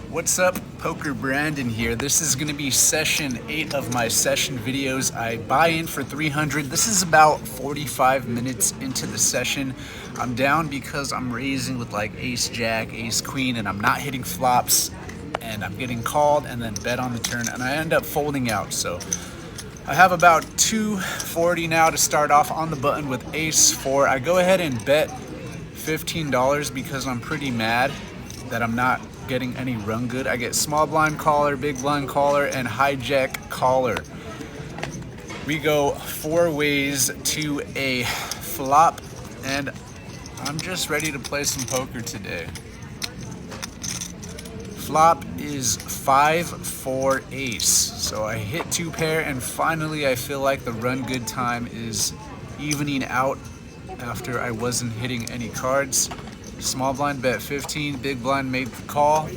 What's up, PokerBrandon here. This is going to be session 8 of my session videos. I buy in for 300. This is about 45 minutes into the session. I'm down because I'm raising with like ace jack, ace queen, and I'm not hitting flops, and I'm getting called and then bet on the turn, and I end up folding out. So I have about 240 now to start off on the button with ace 4. I go ahead and bet $15 because I'm pretty mad that I'm not getting any run good. I get small blind caller, big blind caller, and hijack caller. We go 4 ways to a flop, and I'm just ready to play some poker today. Flop is 5-4 ace. So I hit 2 pair, and finally I feel like the run good time is evening out after I wasn't hitting any cards. Small blind bet 15, big blind made the call.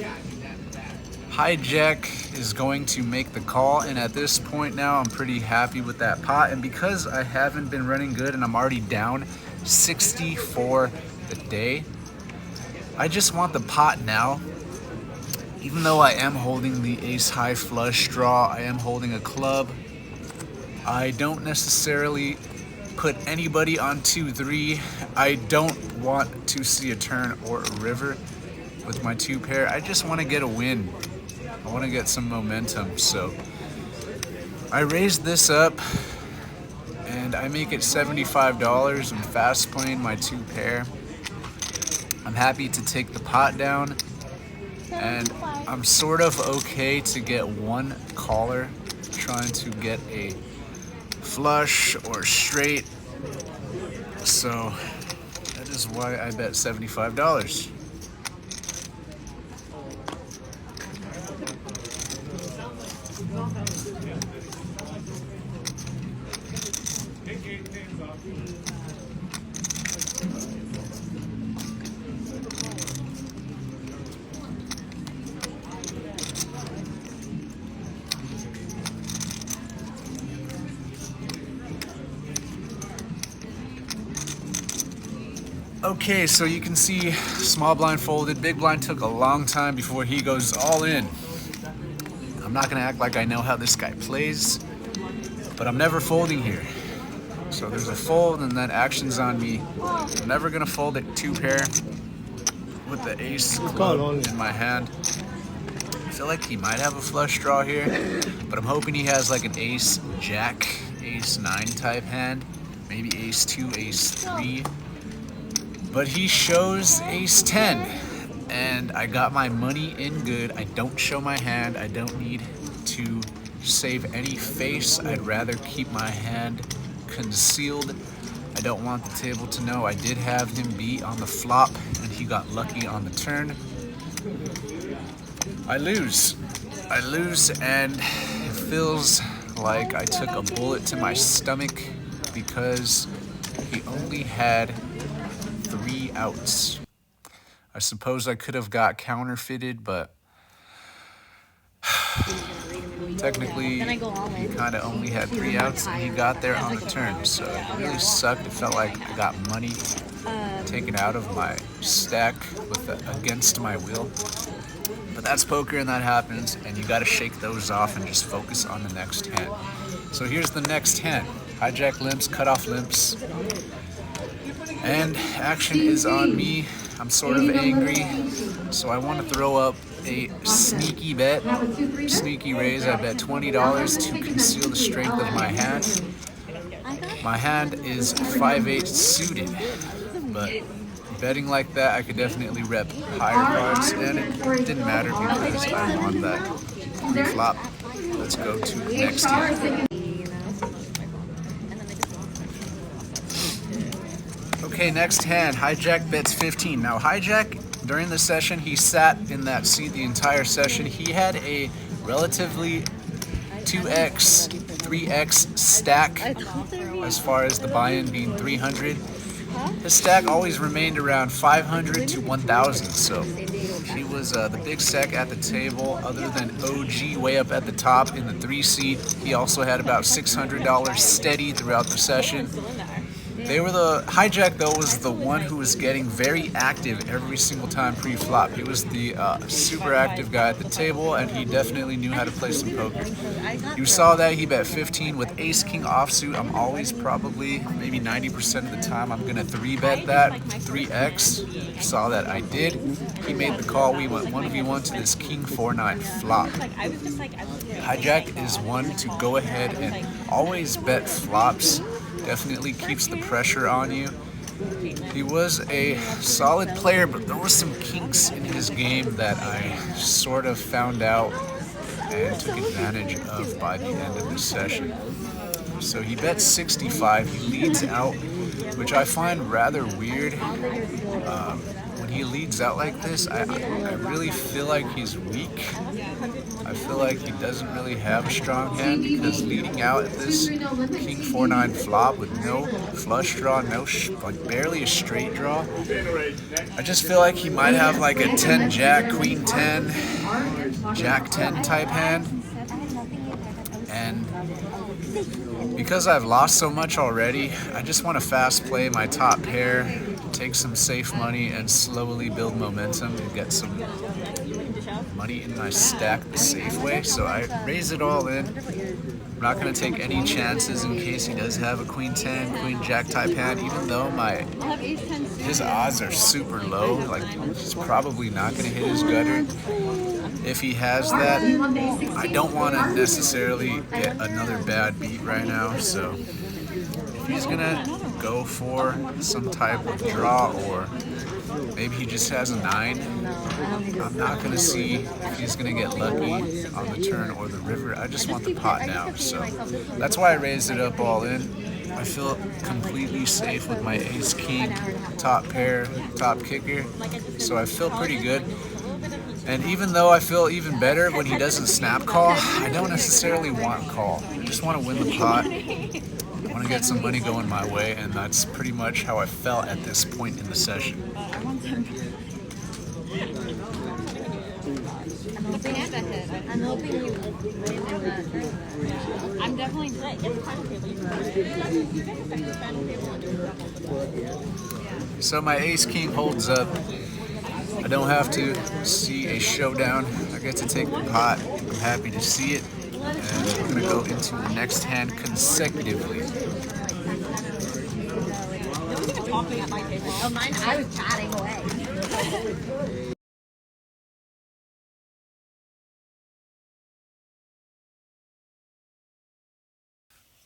Hijack is going to make the call, and at this point now I'm pretty happy with that pot. And because I haven't been running good and I'm already down 60 for the day, I just want the pot now. Even though I am holding the ace high flush draw, I am holding a club. I don't necessarily put anybody on 2-3. I don't want to see a turn or a river with my 2 pair. I just want to get a win. I want to get some momentum. So I raised this up and I make it $75. I'm fast playing my 2 pair. I'm happy to take the pot down, and I'm sort of okay to get 1 caller, trying to get a flush or straight. So that is why I bet $75. Okay, so you can see small blind folded, big blind took a long time before he goes all in. I'm not gonna act like I know how this guy plays, but I'm never folding here. So there's a fold and then action's on me. I'm never gonna fold at 2 pair with the ace club in my hand. I feel like he might have a flush draw here, but I'm hoping he has like an ace jack, ace 9 type hand, maybe ace 2, ace 3. But he shows ace 10, and I got my money in good. I don't show my hand. I don't need to save any face. I'd rather keep my hand concealed. I don't want the table to know I did have him beat on the flop, and he got lucky on the turn. I lose, and it feels like I took a bullet to my stomach because he only had 3 outs. I suppose I could have got counterfeited, but technically he kind of only had 3 outs and he got there on the turn, so it really sucked. It felt like I got money taken out of my stack against my will. But that's poker and that happens, and you got to shake those off and just focus on the next hand. So here's the next hand. Hijack limps, cut off limps. And action is on me. I'm sort of angry, so I want to throw up a sneaky bet, sneaky raise. I bet $20 to conceal the strength of my hand. My hand is 5-8 suited, but betting like that, I could definitely rep higher cards, and it didn't matter because I won that flop. Let's go to the next hand. Okay, next hand, hijack bets 15. Now hijack, during the session, he sat in that seat the entire session. He had a relatively 2x, 3x stack as far as the buy-in being 300. His stack always remained around 500 to 1,000, so he was the big stack at the table. Other than OG way up at the top in the 3 seat, he also had about $600 steady throughout the session. They were the hijack though was the one who was getting very active every single time pre-flop. He was the super active guy at the table, and he definitely knew how to play some poker. You saw that he bet 15 with ace king offsuit. I'm always probably maybe 90% of the time I'm gonna 3-bet that 3x. You saw that I did. He made the call. We went 1v1 to this king 4-9 flop. Hijack is one to go ahead and always bet flops. Definitely keeps the pressure on you. He was a solid player, but there were some kinks in his game that I sort of found out and took advantage of by the end of the session. So he bets 65. He leads out, which I find rather weird. When he leads out like this, I really feel like he's weak. I feel like he doesn't really have a strong hand, because leading out at this king 4-9 flop with no flush draw, like barely a straight draw, I just feel like he might have like a 10 jack, queen 10, jack 10 type hand. And because I've lost so much already, I just want to fast play my top pair, take some safe money, and slowly build momentum and get some money in my stack the safe way. So I raise it all in. I'm not going to take any chances in case he does have a queen 10, queen jack type hand, even though his odds are super low. Like, he's probably not going to hit his gutter. If he has that, I don't want to necessarily get another bad beat right now. So if he's going to go for some type of draw, or maybe he just has a 9, I'm not going to see if he's going to get lucky on the turn or the river. I just want the pot now. So that's why I raised it up all in. I feel completely safe with my ace king, top pair, top kicker. So I feel pretty good. And even though I feel even better when he doesn't snap call, I don't necessarily want call. I just want to win the pot. I want to get some money going my way, and that's pretty much how I felt at this point in the session. I'm hoping you I'm definitely So my ace king holds up. I don't have to see a showdown. I get to take the pot. I'm happy to see it. And we're going to go into the next hand consecutively. Oh, mine, I was chatting away.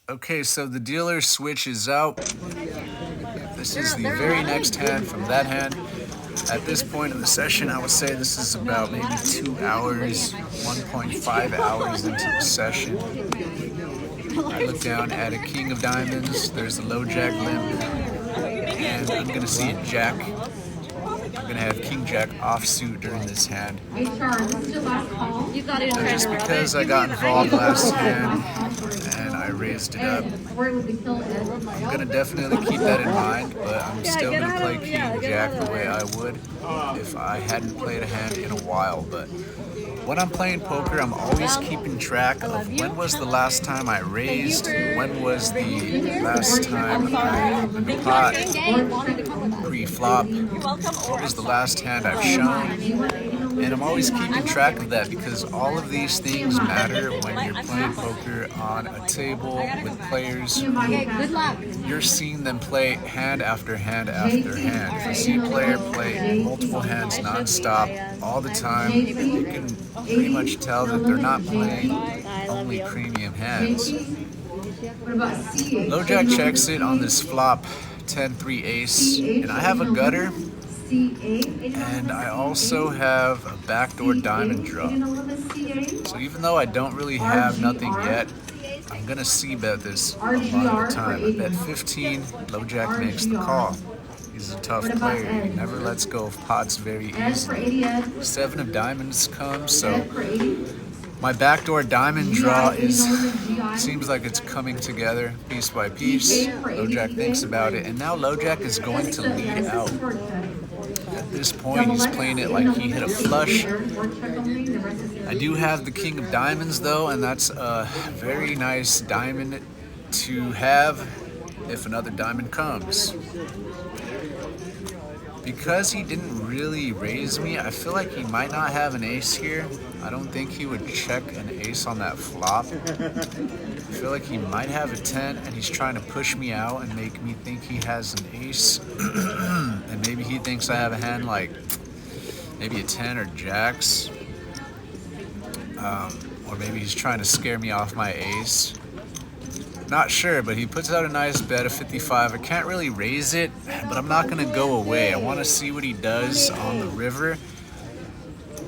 Okay, so the dealer switches out. This is the very next hand from that hand. At this point in the session, I would say this is about maybe 2 hours, 1.5 hours into the session. I look down at a king of diamonds. There's a low jack limp, and I'm going to see a jack. I'm going to have king jack offsuit during this hand. So just because I got involved last hand and I raised it up, I'm going to definitely keep that in mind, but I'm still going to play king jack the way I would if I hadn't played a hand in a while. But when I'm playing poker, I'm always keeping track of when was the last time I raised, when was the last time I opened the pot, pre-flop, what was the last hand I've shown. And I'm always keeping track of that, because all of these things matter when you're playing poker on a table with players who you're seeing them play hand after hand after hand. If you see a player play multiple hands non-stop all the time, you can pretty much tell that they're not playing only premium hands. Low jack checks it on this flop, 10-3 ace, and I have a gutter. And I also have a backdoor diamond draw. So even though I don't really have nothing yet, I'm going to c-bet this a lot of the time. I bet 15, low jack makes the call. He's a tough player. He never lets go of pots very easily. 7 of diamonds comes, so my backdoor diamond draw seems like it's coming together piece by piece. Low jack thinks about it, and now low jack is going to lead out. At this point, he's playing it like he hit a flush. I do have the king of diamonds though, and that's a very nice diamond to have if another diamond comes. Because he didn't really raise me, I feel like he might not have an ace here. I don't think he would check an ace on that flop. I feel like he might have a 10 and he's trying to push me out and make me think he has an ace. And maybe he thinks I have a hand like maybe a 10 or jacks. Or maybe he's trying to scare me off my ace. Not sure, but he puts out a nice bet of 55. I can't really raise it, but I'm not going to go away. I want to see what he does on the river.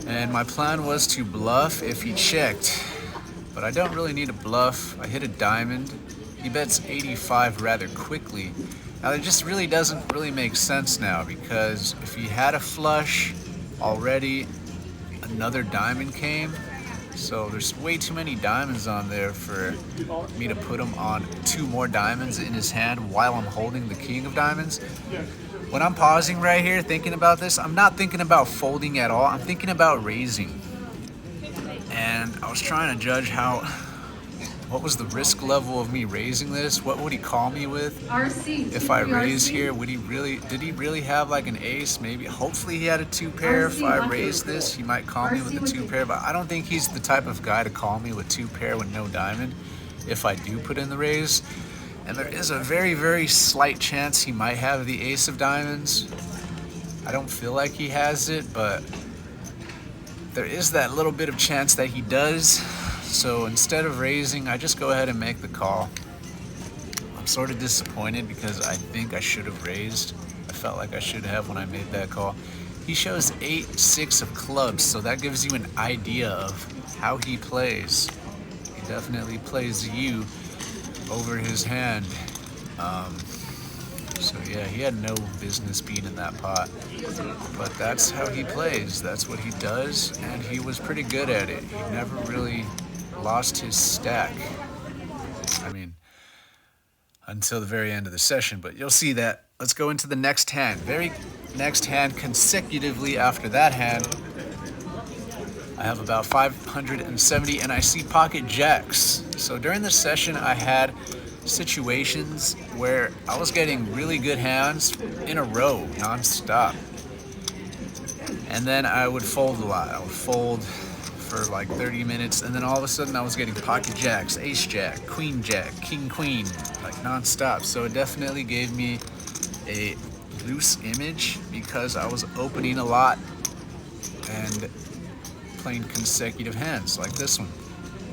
And my plan was to bluff if he checked. But I don't really need a bluff. I hit a diamond. He bets 85 rather quickly. Now, it just really doesn't really make sense now, because if he had a flush already, another diamond came. So there's way too many diamonds on there for me to put him on 2 more diamonds in his hand while I'm holding the king of diamonds. When I'm pausing right here thinking about this, I'm not thinking about folding at all. I'm thinking about raising. And I was trying to judge what was the risk level of me raising this? What would he call me with? If I raise here, did he really have like an ace? Maybe, hopefully he had a 2 pair. If I raise this, he might call me with a 2 pair, but I don't think he's the type of guy to call me with 2 pair with no diamond if I do put in the raise. And there is a very, very slight chance he might have the ace of diamonds. I don't feel like he has it, but there is that little bit of chance that he does. So instead of raising, I just go ahead and make the call. I'm sort of disappointed because I think I should have raised. I felt like I should have when I made that call. He shows 8-6 of clubs, so that gives you an idea of how he plays. He definitely plays you over his hand. So yeah, he had no business being in that pot. But that's how he plays. That's what he does, and he was pretty good at it. He never really lost his stack. I mean, until the very end of the session, but you'll see that. Let's go into the next hand. Very next hand, consecutively after that hand, I have about 570 and I see pocket jacks. So during the session, I had situations where I was getting really good hands in a row, non-stop. And then I would fold a lot. I would fold for like 30 minutes, and then all of a sudden I was getting pocket jacks, ace jack, queen jack, king queen, like non-stop. So it definitely gave me a loose image because I was opening a lot and playing consecutive hands like this one.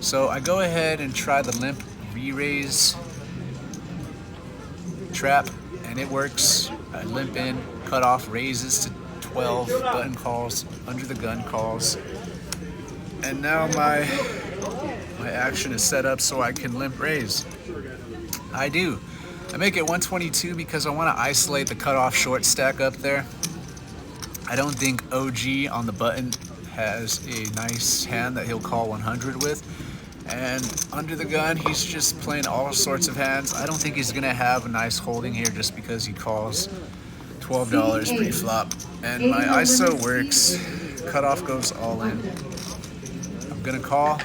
So I go ahead and try the limp re-raise trap, and it works. I limp in, cut off, raises to 12, button calls, under the gun calls. And now my action is set up so I can limp raise. I do. I make it 122 because I want to isolate the cutoff short stack up there. I don't think OG on the button has a nice hand that he'll call 100 with. And under the gun, he's just playing all sorts of hands. I don't think he's going to have a nice holding here just because he calls $12 pre-flop. And my ISO works. Cutoff goes all in. Gonna call.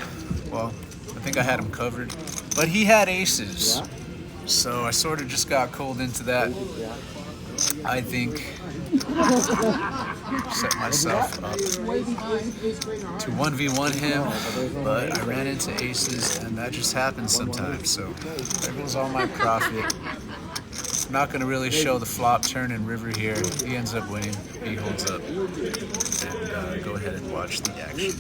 Well, I think I had him covered, but he had aces, so I sort of just got cold into that. I think set myself up to 1v1 him, but I ran into aces, and that just happens sometimes. So there goes all my profit. I'm not gonna really show the flop, turn, and river here. He ends up winning. He holds up, and go ahead and watch the action.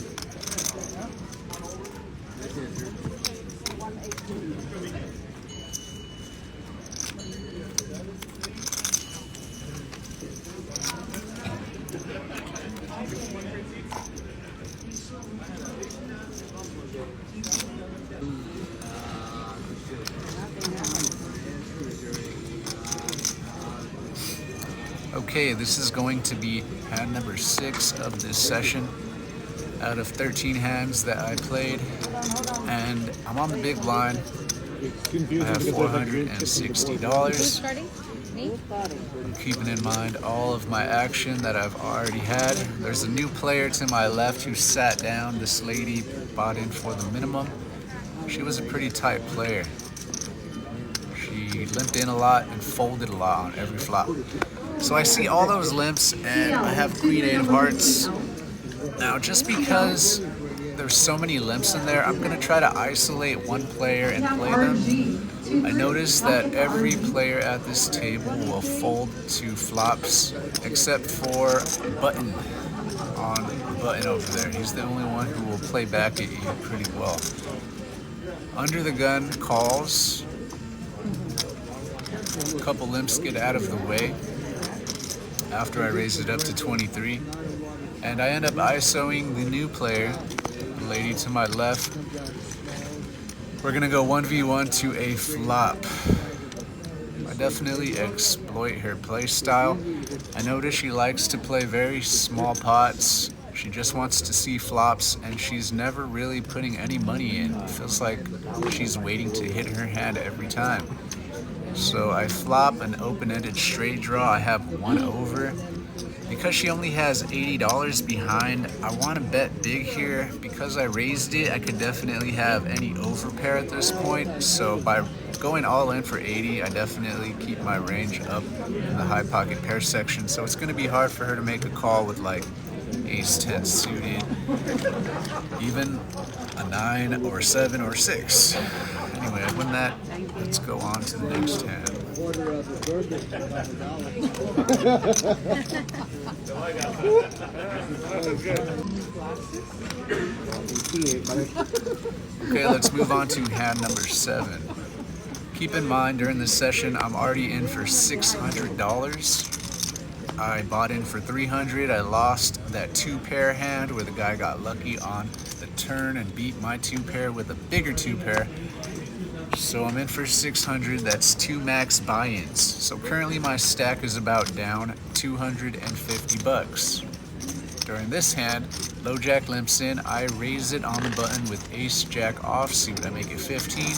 Okay, this is going to be hand number 6 of this session out of 13 hands that I played, and I'm on the big blind. I have $460. I'm keeping in mind all of my action that I've already had. There's a new player to my left who sat down. This lady bought in for the minimum. She was a pretty tight player. She He limped in a lot and folded a lot on every flop. So I see all those limps, and I have Queen 8 of Hearts. Now, just because there's so many limps in there, I'm going to try to isolate one player and play them. I noticed that every player at this table will fold to flops except for Button on Button over there. He's the only one who will play back at you pretty well. Under the gun calls. A couple limps get out of the way after I raise it up to 23. And I end up ISOing the new player, the lady to my left. We're gonna go 1v1 to a flop. I definitely exploit her play style. I notice she likes to play very small pots. She just wants to see flops, and she's never really putting any money in. It feels like she's waiting to hit her hand every time. So I flop an open-ended straight draw. I have 1 over. Because she only has $80 behind, I want to bet big here. Because I raised it, I could definitely have any overpair at this point. So by going all in for 80, I definitely keep my range up in the high pocket pair section. So it's going to be hard for her to make a call with like ace-10 suited, even a 9 or 7 or 6. Anyway, I win that. Let's go on to the next hand. Okay, let's move on to hand number 7. Keep in mind, during this session, I'm already in for $600. I bought in for $300. I lost that 2-pair hand where the guy got lucky on the turn and beat my 2-pair with a bigger 2-pair. So I'm in for $600. That's 2 max buy-ins. So currently my stack is about down $250. During this hand, low jack limps in. I raise it on the button with ace jack offsuit. I make it 15.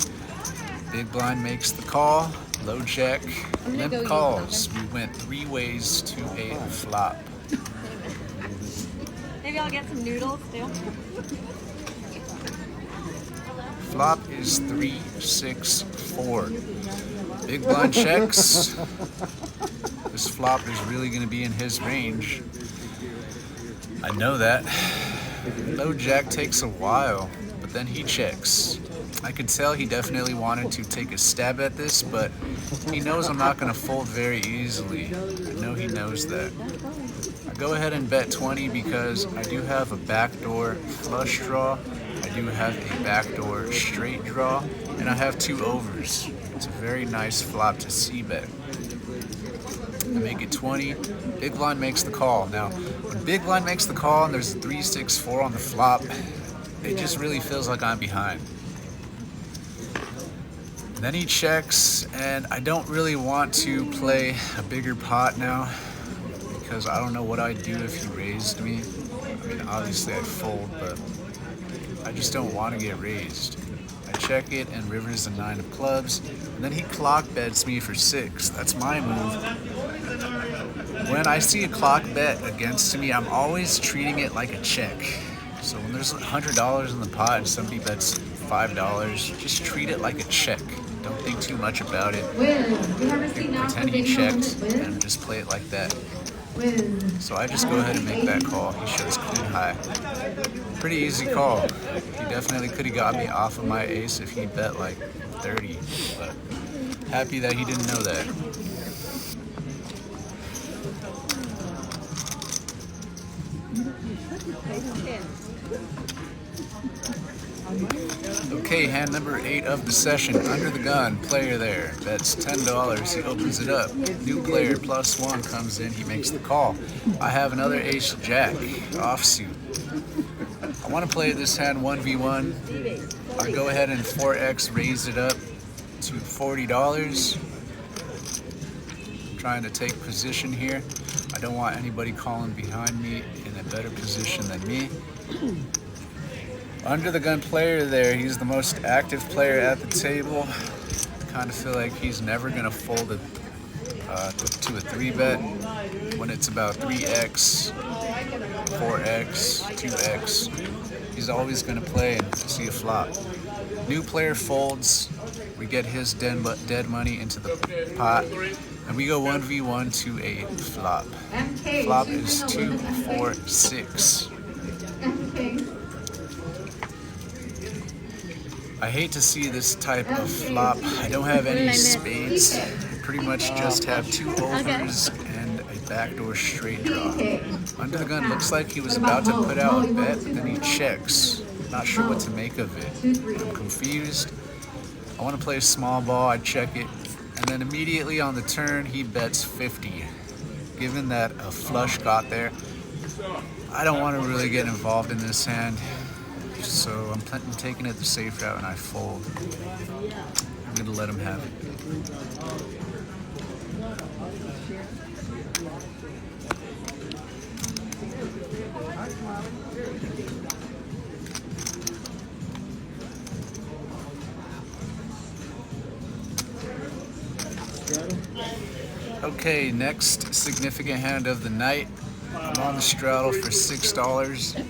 Big blind makes the call. Low jack limp calls. We went 3 ways to a flop. Maybe I'll get some noodles too. Flop is 3, 6, 4. Big blind checks. This flop is really going to be in his range. I know that. Low jack takes a while, but then he checks. I could tell he definitely wanted to take a stab at this, but he knows I'm not going to fold very easily. I know he knows that. I go ahead and bet 20 because I do have a backdoor flush draw. I do have a backdoor straight draw, and I have 2 overs. It's a very nice flop to c-bet. I make it 20. Big blind makes the call. Now, when big blind makes the call and there's a 3, 6, 4 on the flop, it just really feels like I'm behind. Then he checks, and I don't really want to play a bigger pot now because I don't know what I'd do if he raised me. I mean, obviously I'd fold, but I just don't want to get raised. I check it, and river's a 9 of clubs, and then he clock bets me for 6. That's my move. When I see a clock bet against me, I'm always treating it like a check. So when there's $100 in the pot and somebody bets $5, just treat it like a check. Don't think too much about it. Pretend he checked and just play it like that. So I just go ahead and make that call. He shows queen high. Pretty easy call. He definitely could have got me off of my ace if he bet like 30, but happy that he didn't know that. Okay, hand number 8 of the session. Under the gun, player there. That's $10. He opens it up. New player, +1 comes in. He makes the call. I have another ace jack offsuit. I want to play this hand 1v1. I go ahead and 4x raise it up to $40. I'm trying to take position here. I don't want anybody calling behind me in a better position than me. Under the gun player there, he's the most active player at the table. I kind of feel like he's never going to fold it to a 3-bet when it's about 3x, 4x, 2x. He's always going to play and see a flop. New player folds. We get his dead money into the pot, and we go 1v1 to a flop. Flop is 2, 4, 6. I hate to see this type of flop. I don't have any spades. I pretty much just have 2 overs and a backdoor straight draw. Under the gun looks like he was about to put out a bet, but then he checks. Not sure what to make of it. I'm confused. I want to play a small ball. I check it, and then immediately on the turn he bets 50. Given that a flush got there, I don't want to really get involved in this hand, so I'm taking it the safe route and I fold. I'm going to let him have it. Okay, next significant hand of the night. I'm on the straddle for $6.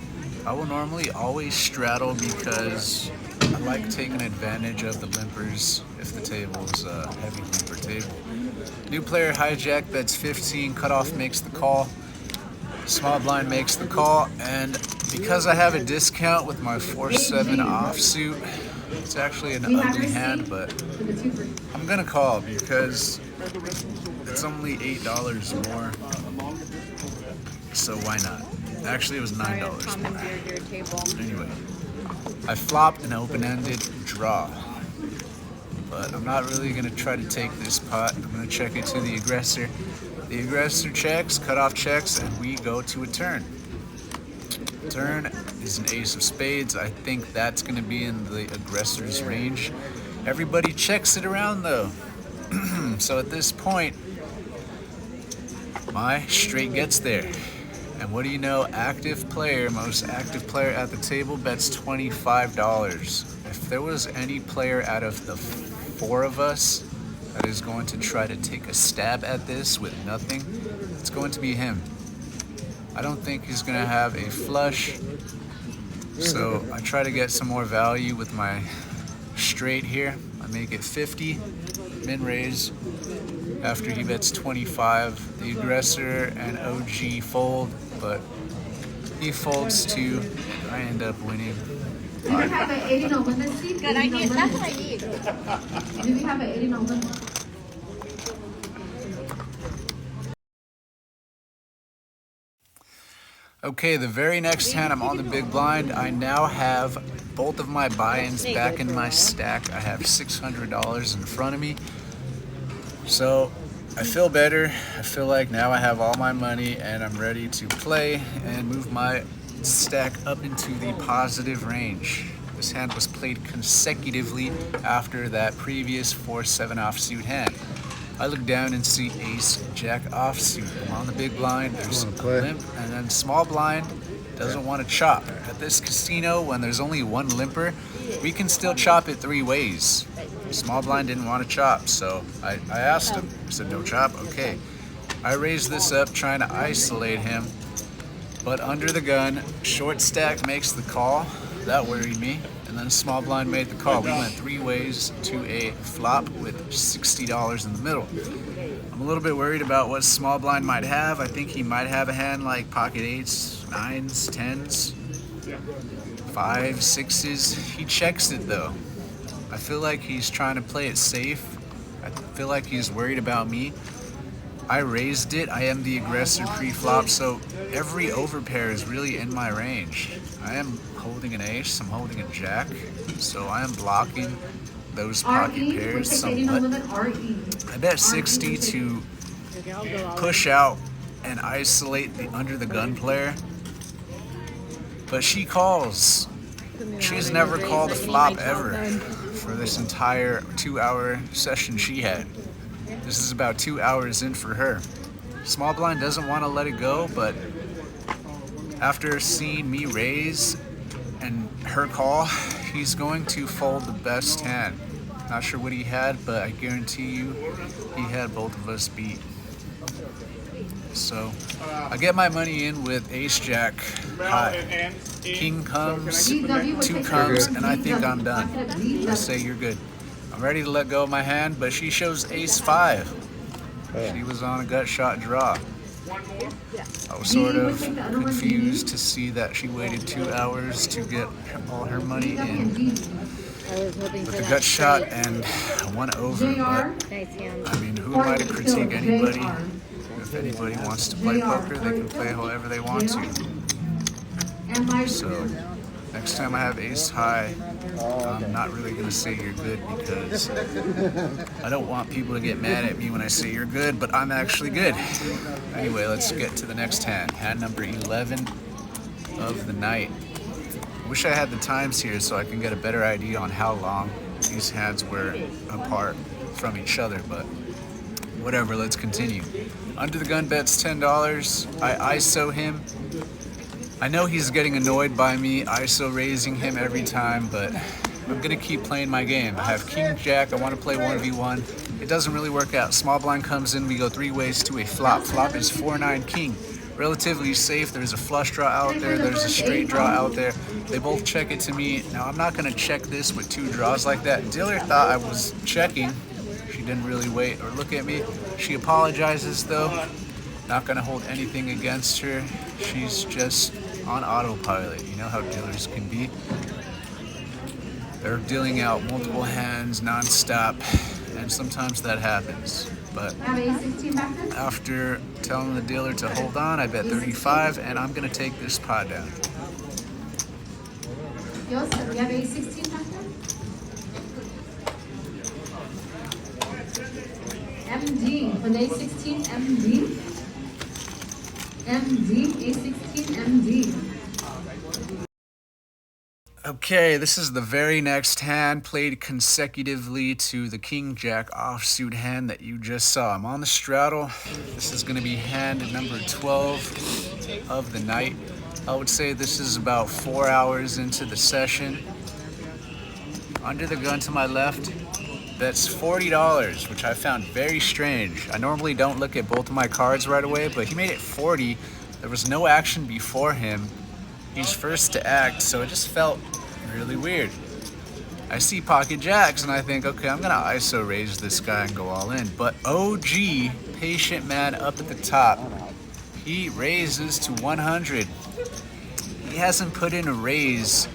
I will normally always straddle because I like taking advantage of the limpers if the table is a heavy limper table. New player hijack bets 15, cutoff makes the call. Small blind makes the call, and because I have a discount with my 4-7 offsuit, it's actually an ugly hand, but I'm gonna call because it's only $8 more, so why not? Actually, it was $9 more. Anyway, I flopped an open-ended draw, but I'm not really gonna try to take this pot. I'm gonna check it to the aggressor. The aggressor checks, cutoff checks, and we go to a turn. Turn is an ace of spades. I think that's gonna be in the aggressor's range. Everybody checks it around though. So at this point, my straight gets there. And what do you know? Active player, most active player at the table bets $25. If there was any player out of the 4 of us that is going to try to take a stab at this with nothing, it's going to be him. I don't think he's going to have a flush, so I try to get some more value with my straight here. I make it 50, min raise. After he bets 25, the aggressor and OG fold, but he folds too. I end up winning. Do we have an 80 no limit seat? Good idea. That's what I need. Do we have an 80 no limit? Okay, the very next hand I'm on the big blind. I now have both of my buy-ins back in my stack. I have $600 in front of me. So I feel better. I feel like now I have all my money and I'm ready to play and move my stack up into the positive range. This hand was played consecutively after that previous 4-7 offsuit hand. I look down and see ace jack offsuit. I'm on the big blind, there's a limp, and then small blind doesn't want to chop. At this casino, when there's only one limper, we can still chop it 3 ways. Small blind didn't want to chop, so I asked him. I said, no chop? Okay. I raised this up trying to isolate him, but under the gun, short stack makes the call. That worried me. And then small blind made the call. We went 3 ways to a flop with $60 in the middle. I'm a little bit worried about what small blind might have. I think he might have a hand like pocket 8s, 9s, 10s, 5s, 6s. He checks it though. I feel like he's trying to play it safe. I feel like he's worried about me. I raised it. I am the aggressor pre-flop, so every overpair is really in my range. I am holding an ace, I'm holding a jack, so I am blocking those pocket pairs somewhat. I bet 60 to push out and isolate the under the gun player, but she calls. She's never called a flop ever for this entire 2-hour session she had. This is about 2 hours in for her. Small blind doesn't want to let it go, but after seeing me raise and her call, he's going to fold the best hand. Not sure what he had, but I guarantee you he had both of us beat. So I get my money in with ace jack high. King comes, 2 comes, and I think I'm done. I say you're good. I'm ready to let go of my hand, but she shows ace-5. She was on a gut shot draw. I was sort of confused to see that she waited 2 hours to get all her money in with the gut shot and 1 over. But I mean, who am I to critique anybody? If anybody wants to play poker, they can play however they want to. So next time I have ace high, I'm not really going to say you're good because I don't want people to get mad at me when I say you're good, but I'm actually good. Anyway, let's get to the next hand. Hand number 11 of the night. Wish I had the times here so I can get a better idea on how long these hands were apart from each other, but whatever, let's continue. Under the gun bets $10. I ISO him. I know he's getting annoyed by me ISO raising him every time, but I'm gonna keep playing my game. I have king jack, I wanna play 1v1. It doesn't really work out. Small blind comes in, we go 3 ways to a flop. Flop is 4-9 king. Relatively safe. There's a flush draw out there, there's a straight draw out there. They both check it to me. Now I'm not gonna check this with 2 draws like that. Dealer thought I was checking. She didn't really wait or look at me. She apologizes though. Not gonna hold anything against her. She's just on autopilot. You know how dealers can be. They're dealing out multiple hands non-stop, and sometimes that happens. But after telling the dealer to hold on, I bet 35, and I'm gonna take this pot down. You have A16 back there? MD, for the A16, MD. MD, A16, MD. Okay, this is the very next hand played consecutively to the king jack offsuit hand that you just saw. I'm on the straddle. This is going to be hand number 12 of the night. I would say this is about 4 hours into the session. Under the gun to my left, that's $40, which I found very strange. I normally don't look at both of my cards right away, but he made it 40. There was no action before him. He's first to act, so it just felt really weird. I see pocket jacks and I think, okay, I'm gonna ISO raise this guy and go all in. But OG, patient man up at the top, he raises to 100. He hasn't put in a raise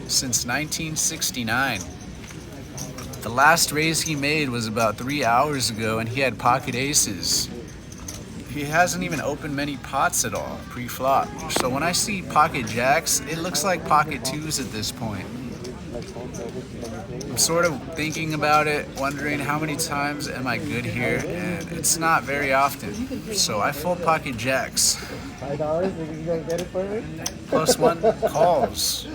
since 1969. The last raise he made was about 3 hours ago and he had pocket aces. He hasn't even opened many pots at all, pre-flop. So when I see pocket jacks, it looks like pocket twos at this point. I'm sort of thinking about it, wondering how many times am I good here, and it's not very often. So I fold pocket jacks. +1 calls.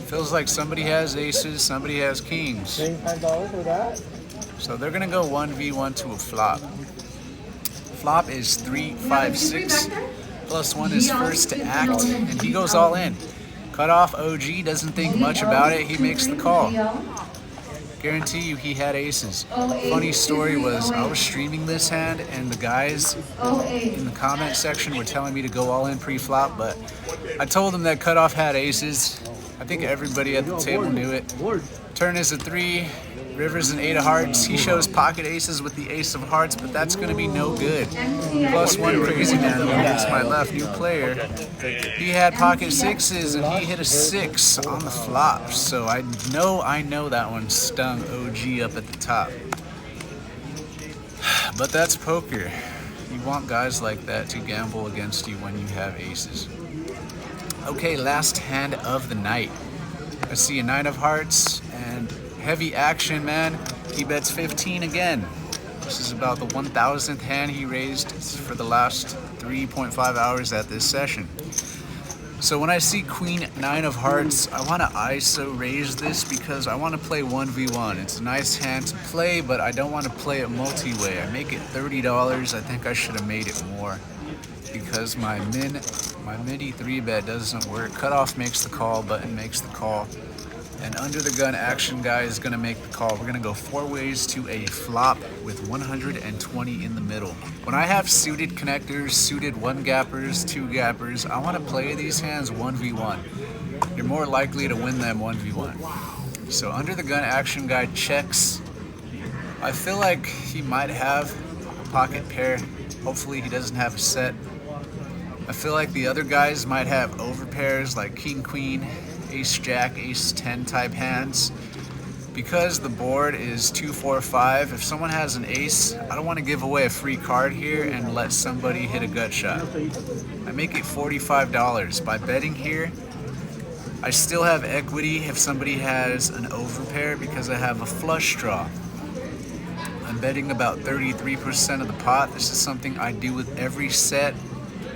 Feels like somebody has aces, somebody has kings. So they're gonna go 1v1 to a flop. Flop is 3, 5, 6. +1 is first to act, and he goes all in. Cut off OG, doesn't think much about it, he makes the call. Guarantee you he had aces. Funny story was I was streaming this hand and the guys in the comment section were telling me to go all in pre-flop, but I told them that cutoff had aces. I think everybody at the table knew it. Turn is a 3, river's an 8 of hearts. He shows pocket aces with the ace of hearts, but that's going to be no good. +1 crazy man over to my left, new player. He had pocket sixes and he hit a 6 on the flop. So I know that one stung OG up at the top. But that's poker. You want guys like that to gamble against you when you have aces. Okay, last hand of the night. I see a 9 of hearts and heavy action, man. He bets 15 again. This is about the 1,000th hand he raised for the last 3.5 hours at this session. So when I see Queen 9 of hearts, I want to ISO raise this because I want to play 1v1. It's a nice hand to play, but I don't want to play it multi-way. I make it $30. I think I should have made it more because my midi 3-bet doesn't work. Cutoff makes the call, button makes the call. And under the gun action guy is gonna make the call. We're gonna go 4 ways to a flop with 120 in the middle. When I have suited connectors, suited 1-gappers, 2-gappers, I wanna play these hands 1v1. You're more likely to win them 1v1. So under the gun action guy checks. I feel like he might have a pocket pair. Hopefully he doesn't have a set. I feel like the other guys might have overpairs like king, queen, ace, jack, ace, 10 type hands. Because the board is 2, 4, 5, if someone has an ace, I don't want to give away a free card here and let somebody hit a gut shot. I make it $45. By betting here, I still have equity if somebody has an overpair because I have a flush draw. I'm betting about 33% of the pot. This is something I do with every set,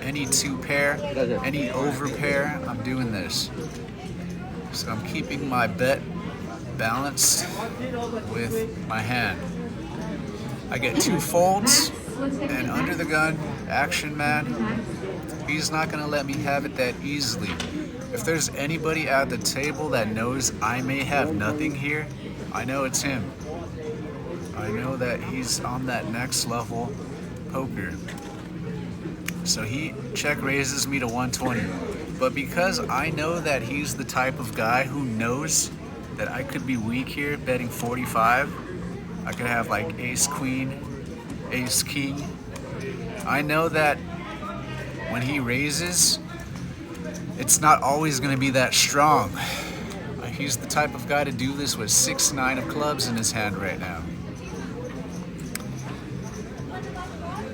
any 2 pair, any overpair, I'm doing this. So I'm keeping my bet balanced with my hand. I get 2 folds, and under the gun, action man, he's not gonna let me have it that easily. If there's anybody at the table that knows I may have nothing here, I know it's him. I know that he's on that next level poker. So he check raises me to 120. But because I know that he's the type of guy who knows that I could be weak here betting 45, I could have like ace queen, ace king. I know that when he raises, it's not always going to be that strong. He's the type of guy to do this with 6, 9 of clubs in his hand right now.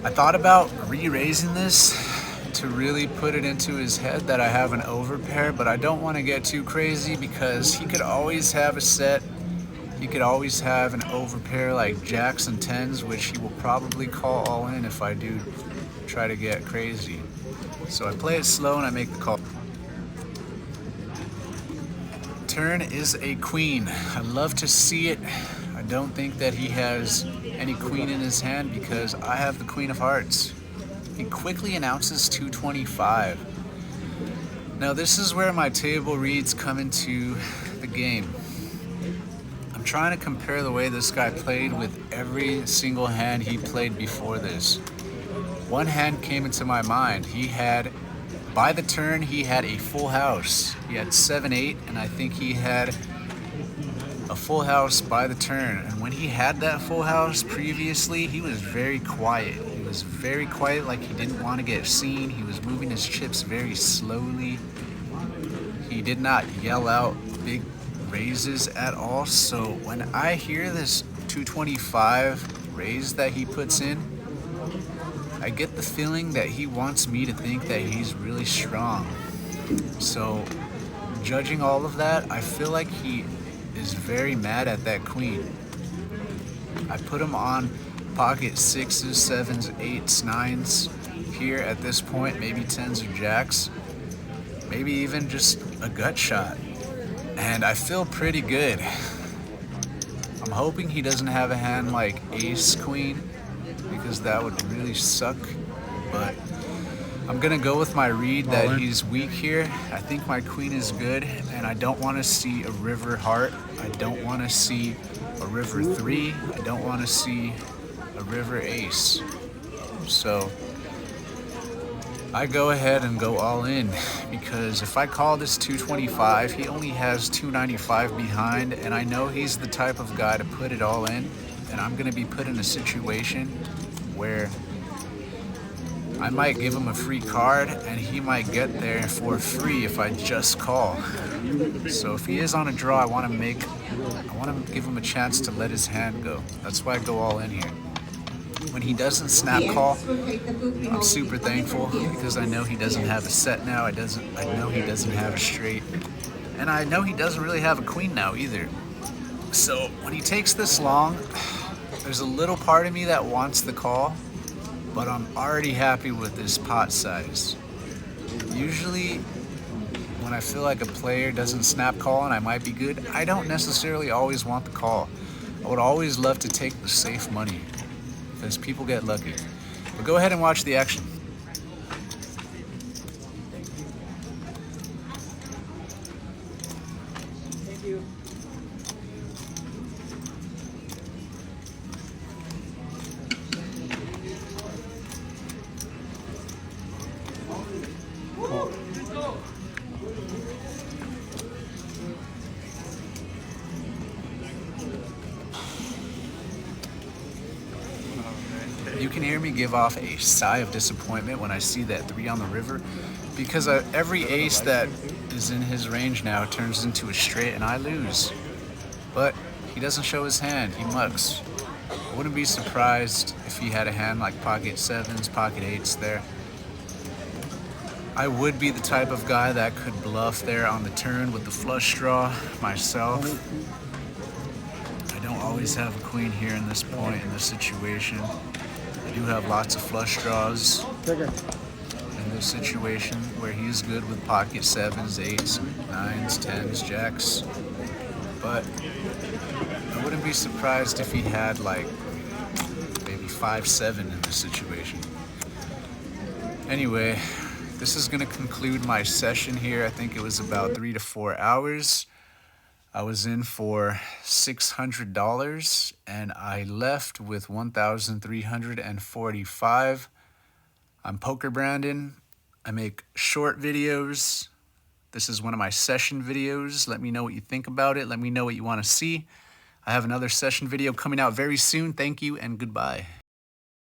I thought about re-raising this to really put it into his head that I have an overpair, but I don't want to get too crazy because he could always have a set. He could always have an overpair like jacks and 10s, which he will probably call all in if I do try to get crazy. So I play it slow and I make the call. Turn is a queen. I love to see it. I don't think that he has any queen in his hand because I have the queen of hearts. He quickly announces 225. Now this is where my table reads come into the game. I'm trying to compare the way this guy played with every single hand he played before this. One hand came into my mind. He had, by the turn, he had a full house. He had 7-8, and I think he had a full house by the turn. And when he had that full house previously, he was very quiet. He was very quiet, like he didn't want to get seen. He was moving his chips very slowly. He did not yell out big raises at all. So when I hear this 225 raise that he puts in, I get the feeling that he wants me to think that he's really strong. So judging all of that, I feel like he is very mad at that queen. I put him on pocket 6s, 7s, 8s, 9s here at this point, maybe 10s or jacks, maybe even just a gut shot. And I feel pretty good. I'm hoping he doesn't have a hand like ace queen because that would really suck, but I'm gonna go with my read that he's weak here. I think my queen is good, and I don't want to see a river heart. I don't want to see a river 3. I don't want to see a river ace. So I go ahead and go all in because if I call this 225, he only has 295 behind, and I know he's the type of guy to put it all in, and I'm gonna be put in a situation where I might give him a free card and he might get there for free if I just call. So if he is on a draw, I want to give him a chance to let his hand go. That's why I go all in here. When he doesn't snap call, I'm super thankful because I know he doesn't have a set now. I know he doesn't have a straight, and I know he doesn't really have a queen now either. So when he takes this long, there's a little part of me that wants the call, but I'm already happy with this pot size. Usually when I feel like a player doesn't snap call and I might be good, I don't necessarily always want the call. I would always love to take the safe money because people get lucky. But go ahead and watch the action. Thank you. can hear me give off a sigh of disappointment when I see that 3 on the river, because every ace that is in his range now turns into a straight and I lose. But he doesn't show his hand, he mucks. I wouldn't be surprised if he had a hand like pocket 7s, pocket 8s there. I would be the type of guy that could bluff there on the turn with the flush draw myself. I don't always have a queen here in this point in this situation. I do have lots of flush draws in this situation where he's good with pocket 7s, 8s, 9s, 10s, jacks. But I wouldn't be surprised if he had like maybe 5-7 in this situation. Anyway, this is going to conclude my session here. I think it was about 3 to 4 hours. I was in for $600 and I left with $1,345. I'm PokerBrandon. I make short videos. This is one of my session videos. Let me know what you think about it. Let me know what you want to see. I have another session video coming out very soon. Thank you and goodbye.